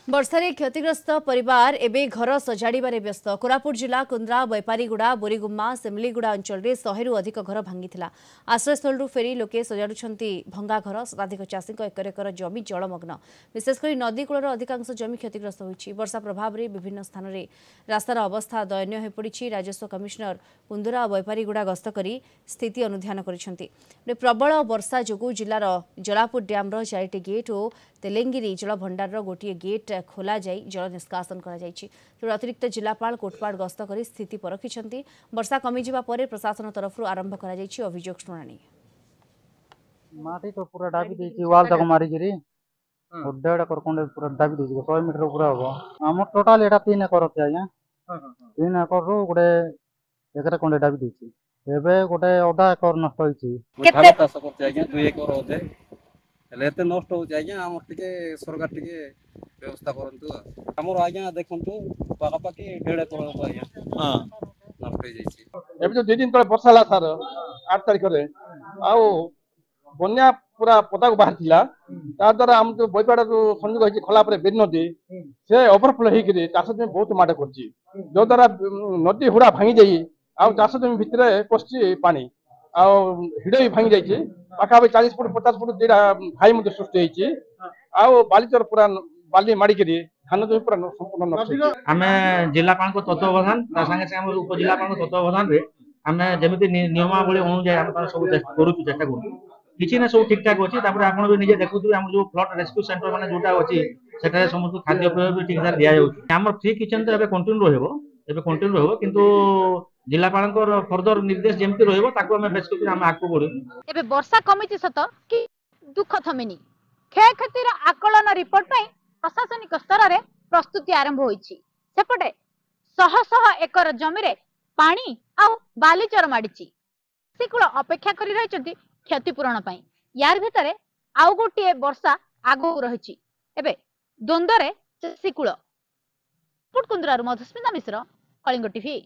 वर्षारे क्षतिग्रस्त परिवार एबे घर सजाड़े व्यस्त। कोरापुट जिला कुंद्रा बैपारीगुड़ा बोरीगुम्मा सेमलीगुड़ा अंचल में 100 अधिक घर भांगी आश्रयस्थल फेरी लोके सजाड़ुंट भंगा घर। शताधिक चाषी एकर एकर जमी जलमग्न। विशेषकर नदी कूलर अधिकांश जमी क्षतिग्रस्त होइछि। वर्षा प्रभाव में विभिन्न स्थान में रास्तार अवस्था दयनीय हो पड़ी। राजस्व कमिशनर कुंदरा बैपारीगुड़ा गस्त कर स्थिति अनुध्यान कर प्रबल वर्षा जो जिलार जलापुर डैम्र 4टी गेट और तेलेंगिरी जलभंडार गोटे गेट खोल जल निष्कासन कर अतिरिक्त जिलापाल कोटपाड़ गस्त कर स्थिति परखिंट। वर्षा कमिजा पर प्रशासन तरफ आरंभ कर अभियोग शुणाणी। माटी तो पूरा डाबी देछि वाल तक मारी गिरी डेढ़ एकर कोंडे पूरा डाबी देछि 100 मीटर पूरा हो। हम टोटल एटा 3 एकर छै आज्ञा 3 एकर रो गोटे एकर कोंडे डाबी देछि। एबे गोटे आधा एकर नष्ट होइछि। केते चाष करछि आज्ञा 2 एकर होते हेले एते नष्ट होछि आज्ञा। हम टिके सरकार टिके व्यवस्था करंतु। हमर आज्ञा देखंतु पाका पाकी 1.5 एकर हो आज्ञा हां नष्ट हो जाइछि। एबे जो 2 दिन तले वर्षा ला सर 8 तारिख रे आउ बन्या पूरा पता को बाहर थिला तार द्वारा हम जो बैपाड़ जो संयोग होइछि खला पर बेद नदी से ओवरफ्लो हे कि चाष में बहुत माडे करछि। जो द्वारा नदी हुड़ा भांगी जाई आ चाष जमी भितरे पसछि पानी आ हिडे भी भांगी जाइछि। पाखा 40 फुट 50 फुट जेडा भाई मते सृष्टि होइछि आ बालीचर पूरा बाली माडी करी धान जमी पूरा संपूर्ण नष्ट। आमे जिलापाल को तत्वावधान ता संगे संगे हम उपजिलापाल को तत्वावधान रे आमे जेमिति नियमावली अनुसार हम सब करू चेष्टा करू किछि ना सब ठीक ठाक अछि। तापर आपण भी निजे देखुथु हम जो फ्लड रेस्क्यू सेंटर माने जोटा अछि सेटा समस्त खाद्य पेय भी ठीक ठाक दिया जाउछि। हमर फ्री किचन तो एबे कंटिन्यू रहबो किंतु जिलापाल को फर्दर निर्देश जेमति रहबो ताको हम बेस कर हम आगु बढ़ू। एबे वर्षा कमिति सत कि दुख थमेनी क्षय क्षतिर आकलन रिपोर्ट पई प्रशासनिक स्तर रे प्रस्तुति आरंभ होइछि। सेपटे शह शह एकर जमी रे पानी आ बालीचर माडिछि। सिकुल अपेक्षा करि रहिचंती क्षतिपूरण पई। यार भितरे आउ गोटे वर्षा आगु रहिछि। एबे द्वंद्वरे सिकुल पुटकुंद्रारु मधुस्मिता मिश्र कलिंग टीवी।